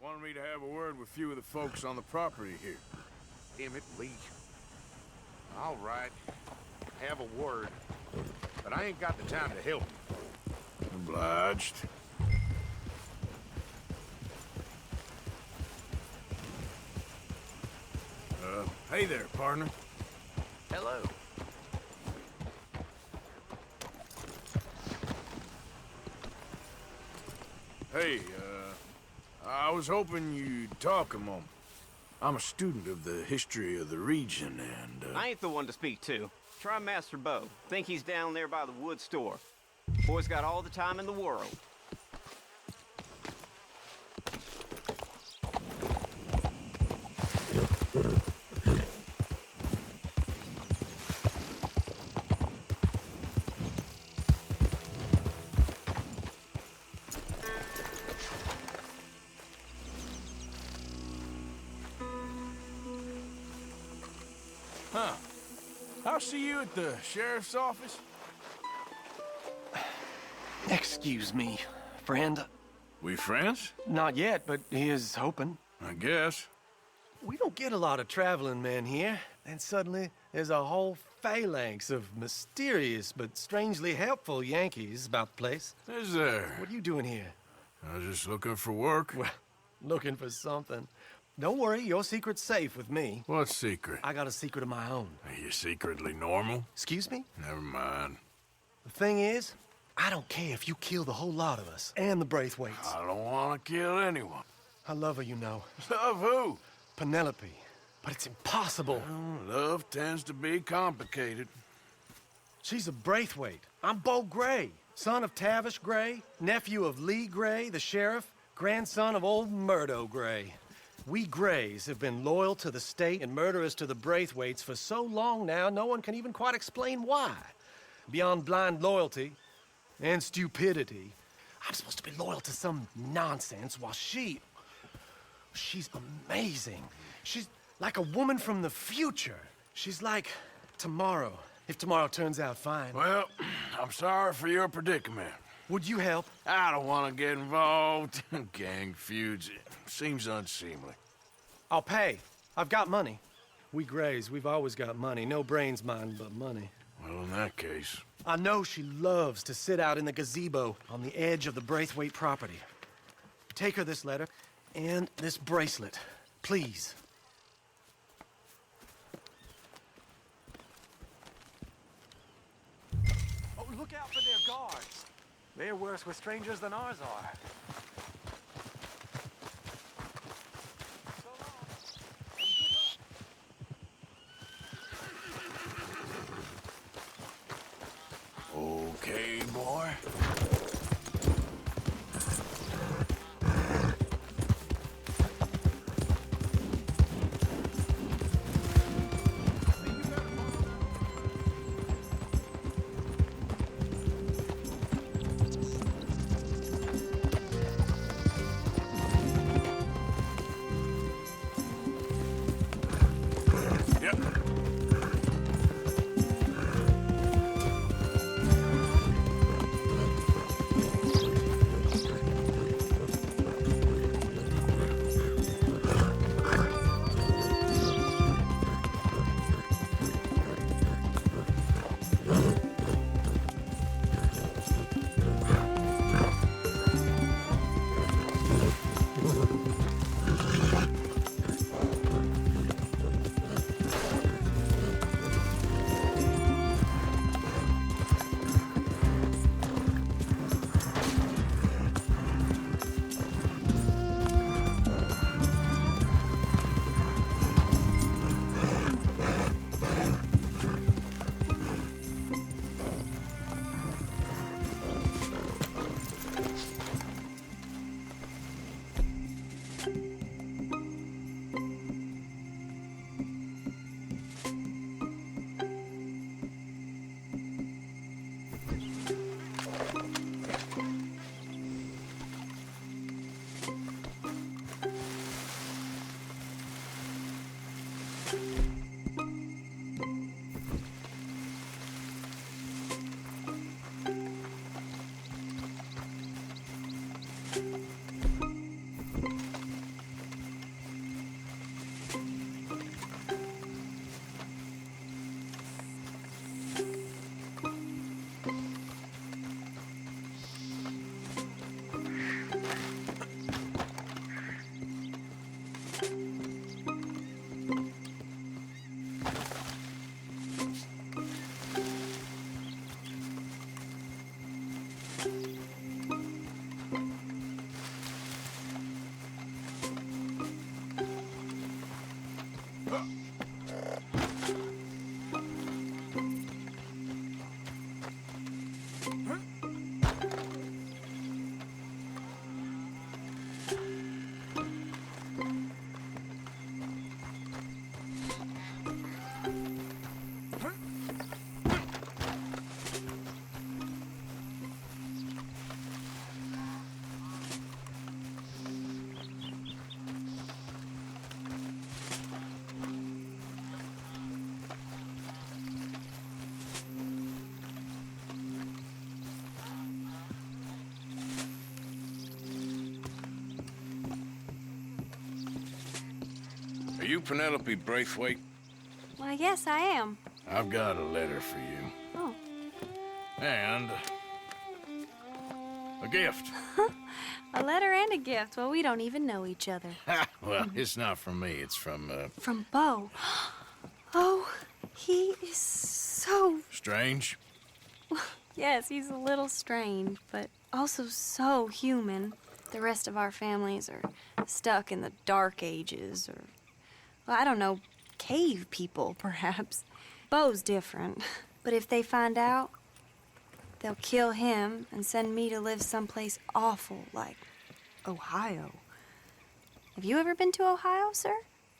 Wanted me to have a word with a few of the folks on the property here. Damn it, Lee. All right. Have a word. But I ain't got the time to help you. Obliged. Hey there, partner. Hello. Hey, I was hoping you'd talk a moment. I'm a student of the history of the region, and, I ain't the one to speak to. Try Master Bo. Think he's down there by the wood store. Boy's got all the time in the world. Huh. I'll see you at the sheriff's office. Excuse me, friend. We friends? Not yet, but he is hoping. I guess. We don't get a lot of traveling men here, and suddenly there's a whole phalanx of mysterious but strangely helpful Yankees about the place. Is there? What are you doing here? I was just looking for work. Well, looking for something. Don't worry, your secret's safe with me. What secret? I got a secret of my own. Are you secretly normal? Excuse me? Never mind. The thing is, I don't care if you kill the whole lot of us, and the Braithwaites. I don't want to kill anyone. I love her, you know. Love who? Penelope. But it's impossible. Well, love tends to be complicated. She's a Braithwaite. I'm Bo Gray, son of Tavish Gray, nephew of Lee Gray, the sheriff, grandson of old Murdo Gray. We Grays have been loyal to the state and murderers to the Braithwaites for so long now, no one can even quite explain why. Beyond blind loyalty and stupidity, I'm supposed to be loyal to some nonsense while she's amazing. She's like a woman from the future. She's like tomorrow, if tomorrow turns out fine. Well, I'm sorry for your predicament. Would you help? I don't want to get involved in gang feuds. It seems unseemly. I'll pay. I've got money. We Grays, we've always got money. No brains, mind, but money. Well, in that case... I know she loves to sit out in the gazebo on the edge of the Braithwaite property. Take her this letter and this bracelet, please. Oh, look out for their guards. They're worse with strangers than ours are. Okay, boy. you Penelope Braithwaite? Why, yes, I am. I've got a letter for you. Oh. And a gift. A letter and a gift. Well, we don't even know each other. Well, it's not from me. It's from, From Bo. Oh, he is so... Strange? Yes, he's a little strange, but also so human. The rest of our families are stuck in the Dark Ages, or, well, I don't know, cave people, perhaps. Bo's different. But if they find out, they'll kill him and send me to live someplace awful like Ohio. Have you ever been to Ohio, sir?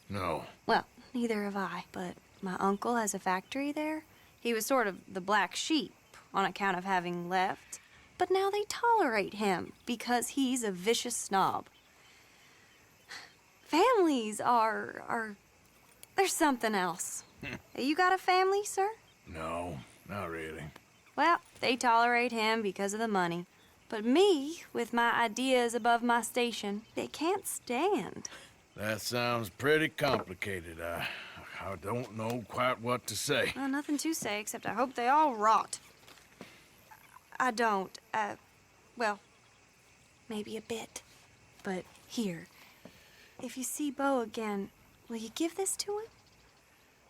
No. Well, neither have I, but my uncle has a factory there. He was sort of the black sheep on account of having left, but now they tolerate him because he's a vicious snob. Families are there's something else. You got a family, sir? No, not really. Well, they tolerate him because of the money. But me, with my ideas above my station, they can't stand. That sounds pretty complicated. I don't know quite what to say. Well, nothing to say, except I hope they all rot. I don't, well, maybe a bit. But here, if you see Bo again, will you give this to him?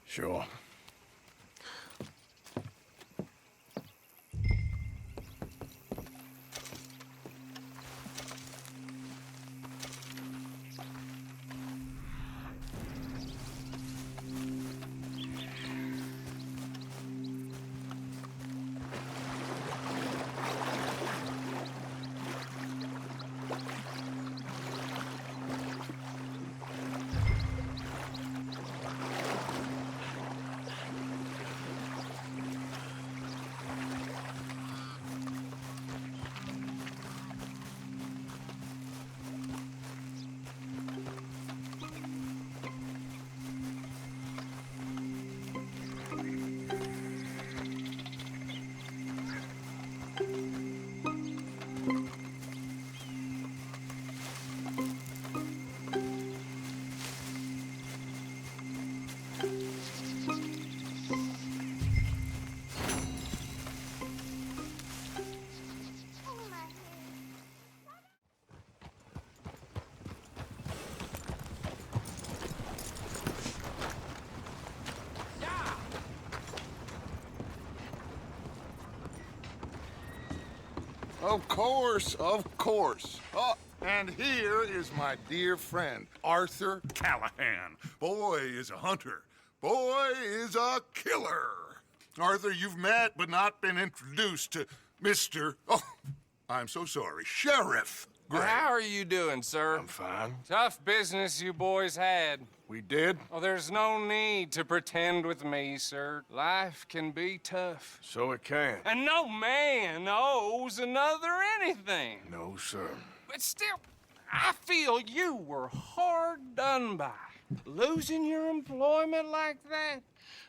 Sure. Of course, of course. Oh, and here is my dear friend, Arthur Callahan. Boy is a hunter. Boy is a killer. Arthur, you've met but not been introduced to Mr. Oh, I'm so sorry, Sheriff Gray. How are you doing, sir? I'm fine. Tough business you boys had. We did? Oh, there's no need to pretend with me, sir. Life can be tough. So it can. And no man owes another anything. No, sir. But still, I feel you were hard done by. Losing your employment like that.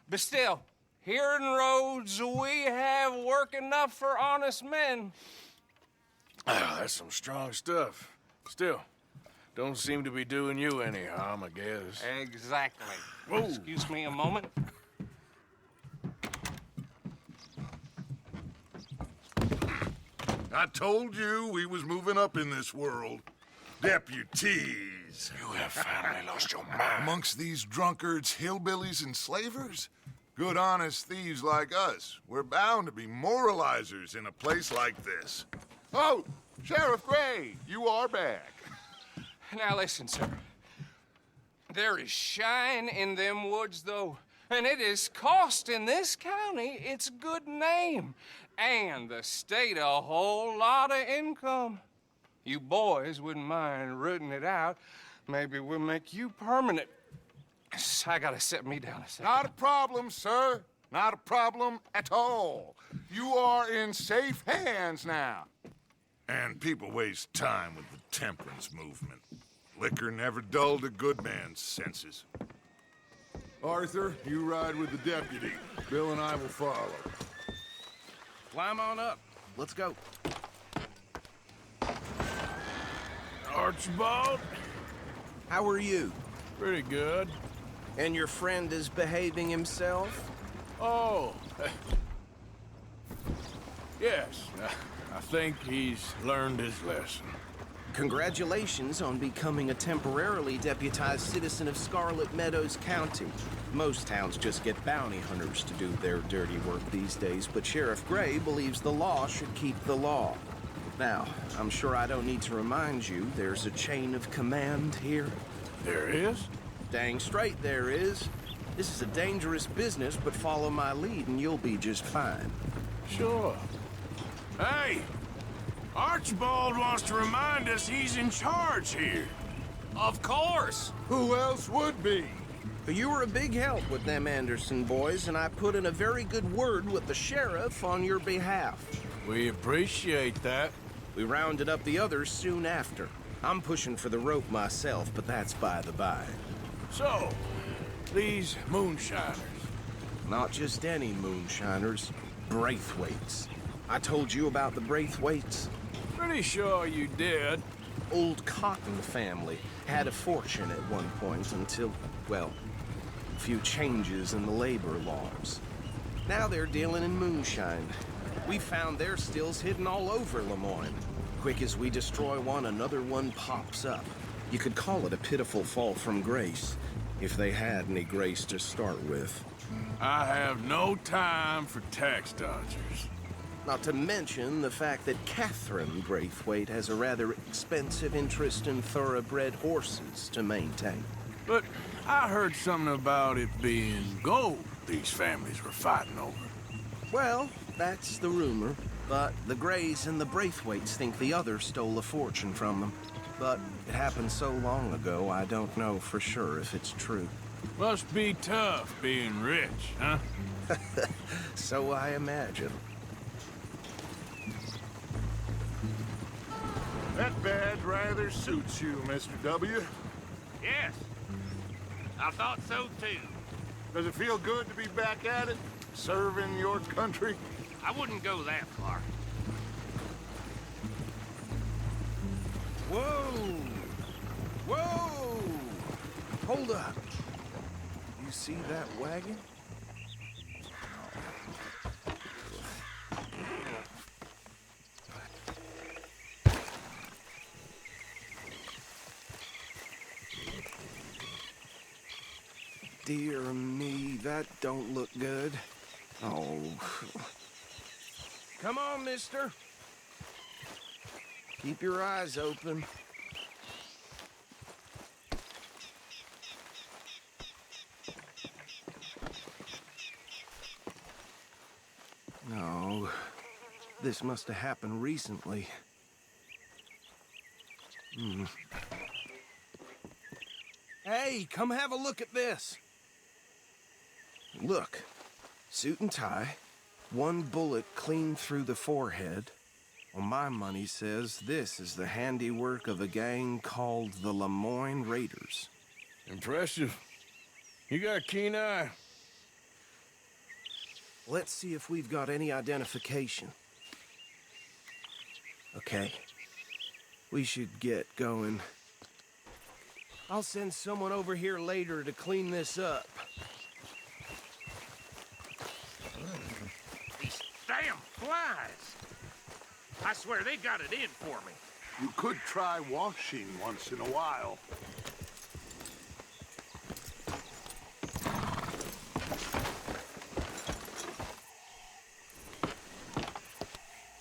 But still, here in Rhodes, we have work enough for honest men. Ah, that's some strong stuff. Still, don't seem to be doing you any harm, I guess. Exactly. Whoa. Excuse me a moment. I told you we was moving up in this world. Deputies. You have finally lost your mind. Amongst these drunkards, hillbillies, and slavers? Good, honest thieves like us. We're bound to be moralizers in a place like this. Oh, Sheriff Gray, you are back. Now listen, sir. There is shine in them woods, though, and it is costing this county its good name and the state a whole lot of income. You boys wouldn't mind rooting it out. Maybe we'll make you permanent. I gotta set me down a second. Not a problem, sir. Not a problem at all. You are in safe hands now. And people waste time with the temperance movement. Liquor never dulled a good man's senses. Arthur, you ride with the deputy. Bill and I will follow. Climb on up. Let's go. Archibald? How are you? Pretty good. And your friend is behaving himself? Oh, yes. I think he's learned his lesson. Congratulations on becoming a temporarily deputized citizen of Scarlet Meadows County. Most towns just get bounty hunters to do their dirty work these days, but Sheriff Gray believes the law should keep the law. Now, I'm sure I don't need to remind you there's a chain of command here. There is? Dang straight there is. This is a dangerous business, but follow my lead and you'll be just fine. Sure. Hey! Archibald wants to remind us he's in charge here. Of course! Who else would be? You were a big help with them Anderson boys, and I put in a very good word with the sheriff on your behalf. We appreciate that. We rounded up the others soon after. I'm pushing for the rope myself, but that's by the by. So, these moonshiners. Not just any moonshiners, Braithwaites. I told you about the Braithwaites? Pretty sure you did. Old Cotton family had a fortune at one point until, well, a few changes in the labor laws. Now they're dealing in moonshine. We found their stills hidden all over Lemoyne. Quick as we destroy one, another one pops up. You could call it a pitiful fall from grace, if they had any grace to start with. I have no time for tax dodgers. Not to mention the fact that Catherine Braithwaite has a rather expensive interest in thoroughbred horses to maintain. But I heard something about it being gold these families were fighting over. Well, that's the rumor. But the Grays and the Braithwaites think the other stole a fortune from them. But it happened so long ago, I don't know for sure if it's true. Must be tough being rich, huh? So I imagine. That badge rather suits you, Mr. W. Yes. I thought so, too. Does it feel good to be back at it? Serving your country? I wouldn't go that far. Whoa! Whoa! Hold up. You see that wagon? Dear me, that don't look good. Oh. Come on, mister. Keep your eyes open. No. This must have happened recently. Hey, come have a look at this. Look. Suit and tie. One bullet clean through the forehead. Well, my money says this is the handiwork of a gang called the Lemoyne Raiders. Impressive. You got a keen eye. Let's see if we've got any identification. Okay. We should get going. I'll send someone over here later to clean this up. These damn flies. I swear they got it in for me. You could try washing once in a while.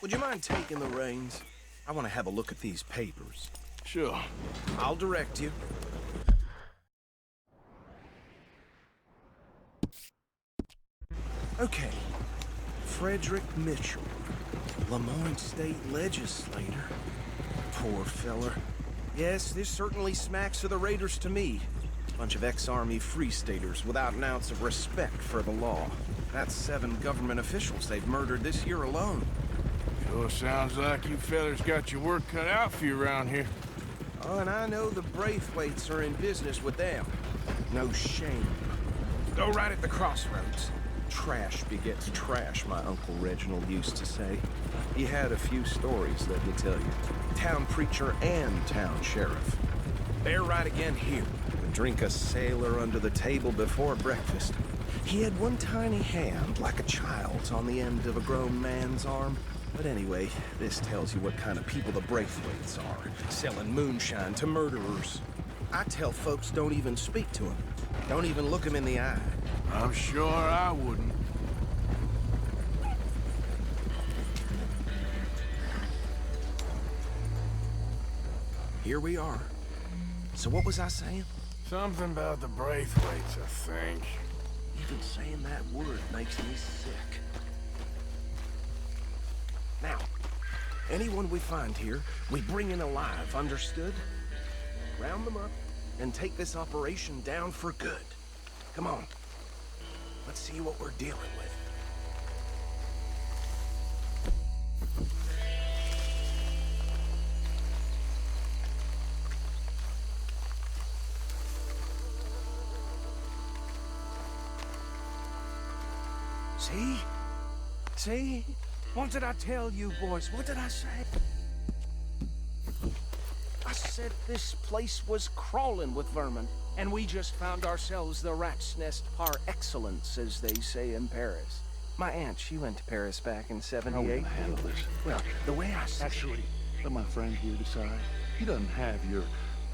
Would you mind taking the reins? I want to have a look at these papers. Sure. I'll direct you. Okay. Frederick Mitchell, Lemoyne State Legislator. Poor feller. Yes, this certainly smacks of the Raiders to me. Bunch of ex-Army Free Staters without an ounce of respect for the law. That's 7 government officials they've murdered this year alone. Sure sounds like you fellers got your work cut out for you around here. Oh, and I know the Braithwaites are in business with them. No shame. Go right at the crossroads. Trash begets trash, my Uncle Reginald used to say. He had a few stories, let me tell you. Town preacher and town sheriff. They're right again here, with drink a sailor under the table before breakfast. He had one tiny hand, like a child's, on the end of a grown man's arm. But anyway, this tells you what kind of people the Braithwaites are, selling moonshine to murderers. I tell folks don't even speak to them. Don't even look them in the eye. I'm sure I wouldn't. Here we are. So what was I saying? Something about the Braithwaites, I think. Even saying that word makes me sick. Now, anyone we find here, we bring in alive, understood? Round them up and take this operation down for good. Come on. Let's see what we're dealing with. See? See? What did I tell you, boys? What did I say? I said this place was crawling with vermin, and we just found ourselves the rat's nest par excellence, as they say in Paris. My aunt, she went to Paris back in '78. How are we gonna handle this? Well, the way I see Actually, let my friend here decide. He doesn't have your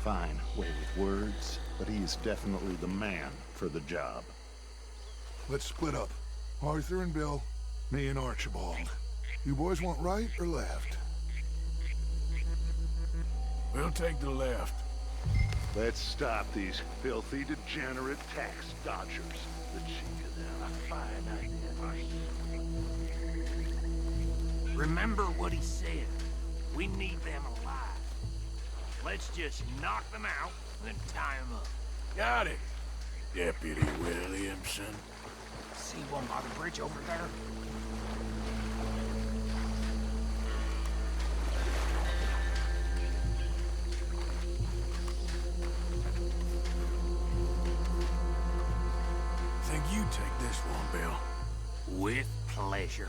fine way with words, but he is definitely the man for the job. Let's split up. Arthur and Bill, me and Archibald. You boys want right or left? We'll take the left. Let's stop these filthy, degenerate tax dodgers. The cheek of them, a fine idea. Remember what he said. We need them alive. Let's just knock them out and then tie them up. Got it, Deputy Williamson. See one by the bridge over there? Think you take this one, Bill. With pleasure.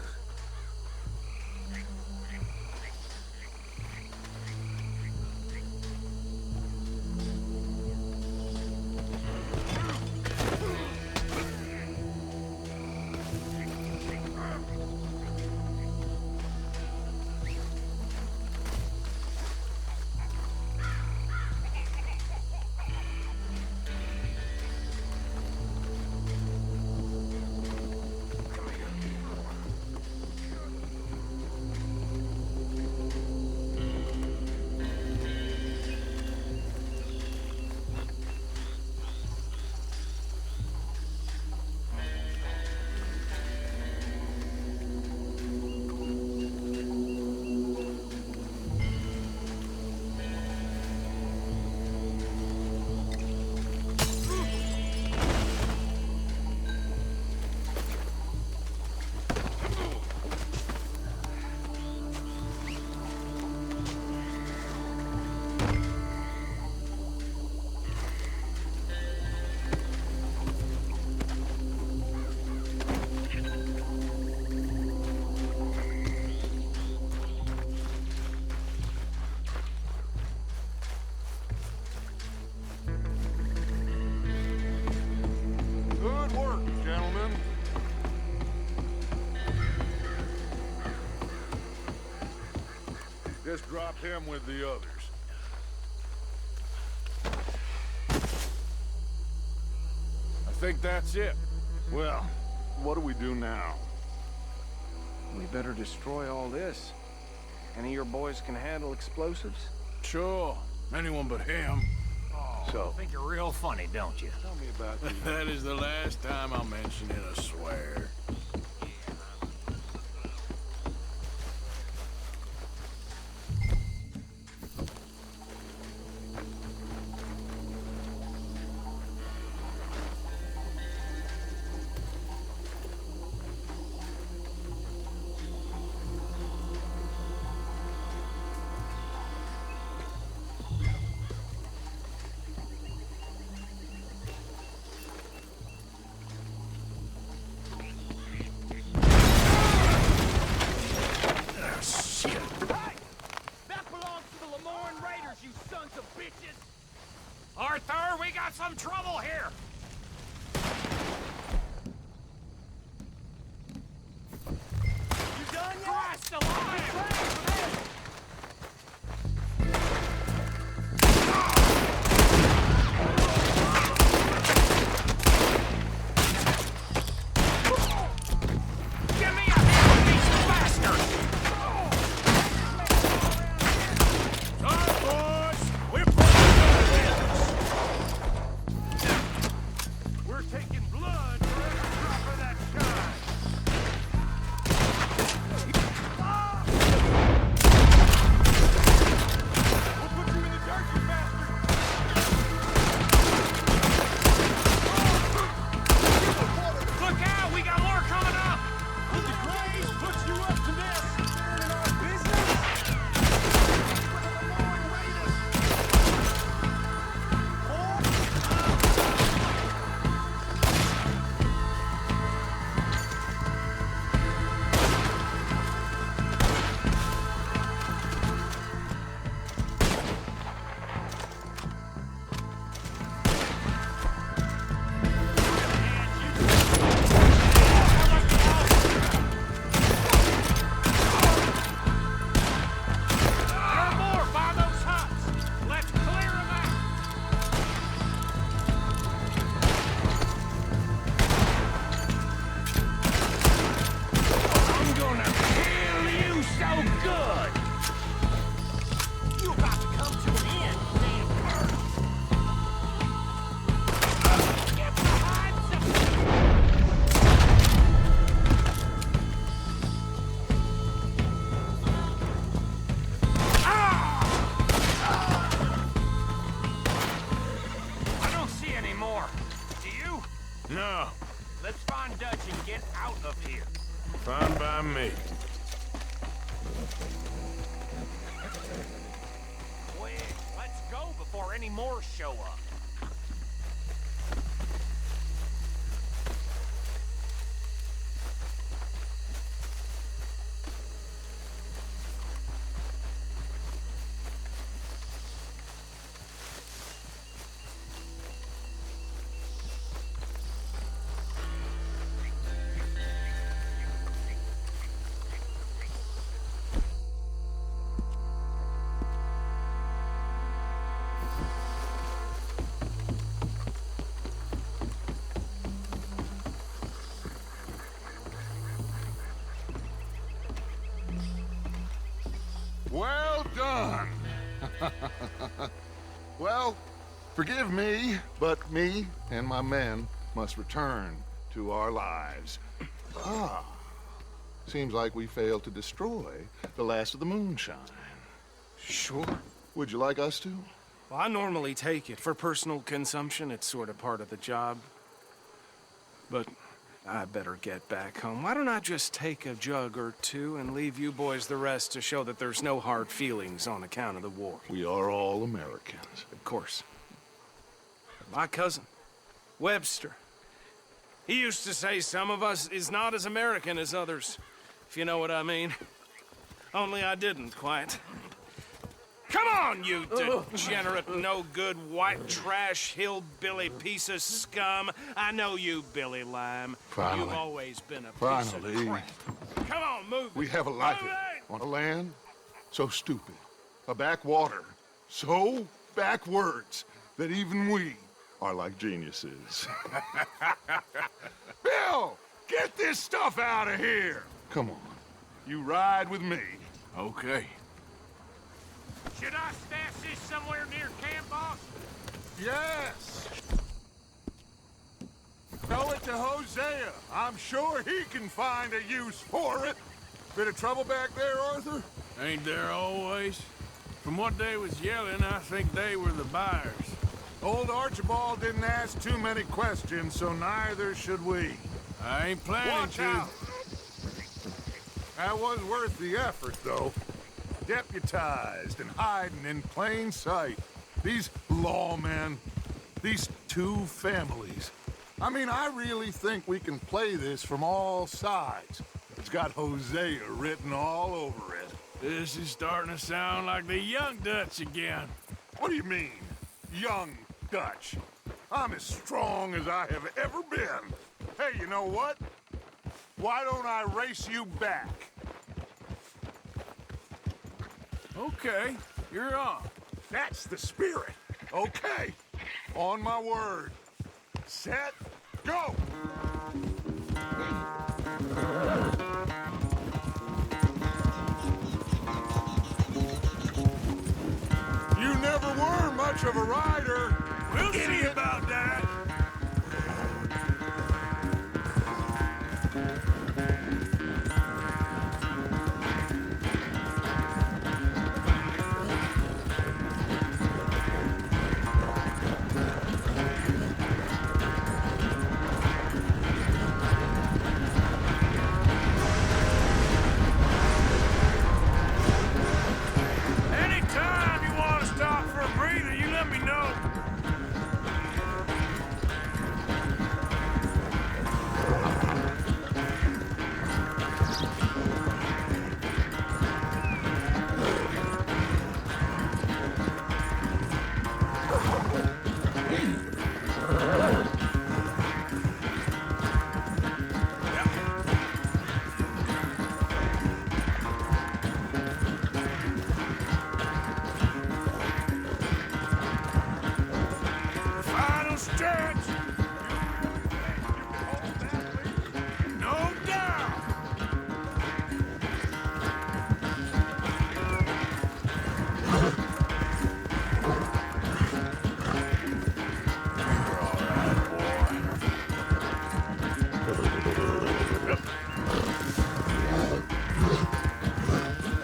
Good work, gentlemen. Just drop him with the others. I think that's it. Well, what do we do now? We better destroy all this. Any of your boys can handle explosives? Sure, anyone but him. So, Think you're real funny, don't you? tell me about the... That is the last time I'll mention it, I swear. Arthur, we got some trouble here! You done yet? Christ alive! Give me a hand, these bastards! Sorry, boys. We're putting We're taking blood for every drop of that shine. We'll put you in the dirt, you bastard! Look out! We got more coming up! Did the Grays put you up to this? In our business? There are more by those huts! Let's clear them out! I'm gonna kill you so good! You about to come to an end, damn bird! Get behind some... I don't see any more. Do you? No, Let's find Dutch and get out of here. fine by me. Quick, let's go before any more show up. Well done. Well, forgive me, but me and my men must return to our lives. Seems like we failed to destroy the last of the moonshine. Sure. Would you like us to? Well, I normally take it. For personal consumption, it's sort of part of the job. But I better get back home. Why don't I just take a jug or two and leave you boys the rest to show that there's no hard feelings on account of the war? We are all Americans. Of course. My cousin, Webster. He used to say some of us is not as American as others, if you know what I mean. Only I didn't quite. Come on, you degenerate, no-good, white trash, hillbilly piece of scum. I know you, Billy Lime. Finally. You've always been a piece Finally. of crap. Come on, move We it. have a life Move it! on a land so stupid, a backwater so backwards that even we are like geniuses. Bill, get this stuff out of here! Come on, you ride with me. Okay. Should I stash this somewhere near camp, boss? Yes! Throw it to Hosea. I'm sure he can find a use for it. Bit of trouble back there, Arthur? Ain't there always? From what they was yelling, I think they were the buyers. Old Archibald didn't ask too many questions, so neither should we. I ain't planning Watch to. out! That was worth the effort, though. Deputized and hiding in plain sight. These lawmen, these two families. I mean, I really think we can play this from all sides. It's got Hosea written all over it. This is starting to sound like the young Dutch again. What do you mean, young Dutch. I'm as strong as I have ever been. Hey, you know what? Why don't I race you back? Okay, you're on. That's the spirit. Okay. On my word. Set, go! You never were much of a rider. We'll see about that. Anytime you want to stop for a breather, you let me know. Final stretch. No doubt.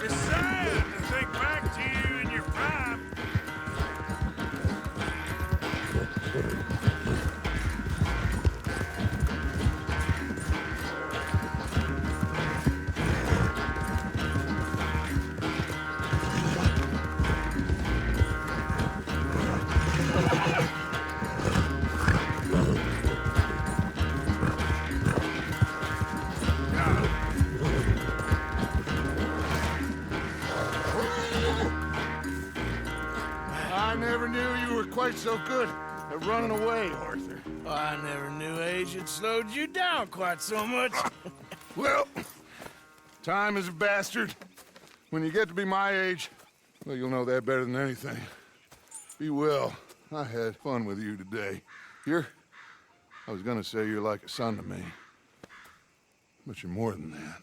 It's sad to think back to you in your prime. I never knew you were quite so good at running away, Arthur. I never knew age had slowed you down quite so much. Well, time is a bastard. When you get to be my age, well, you'll know that better than anything. Be well. I had fun with you today. I was gonna say you're like a son to me. But you're more than that.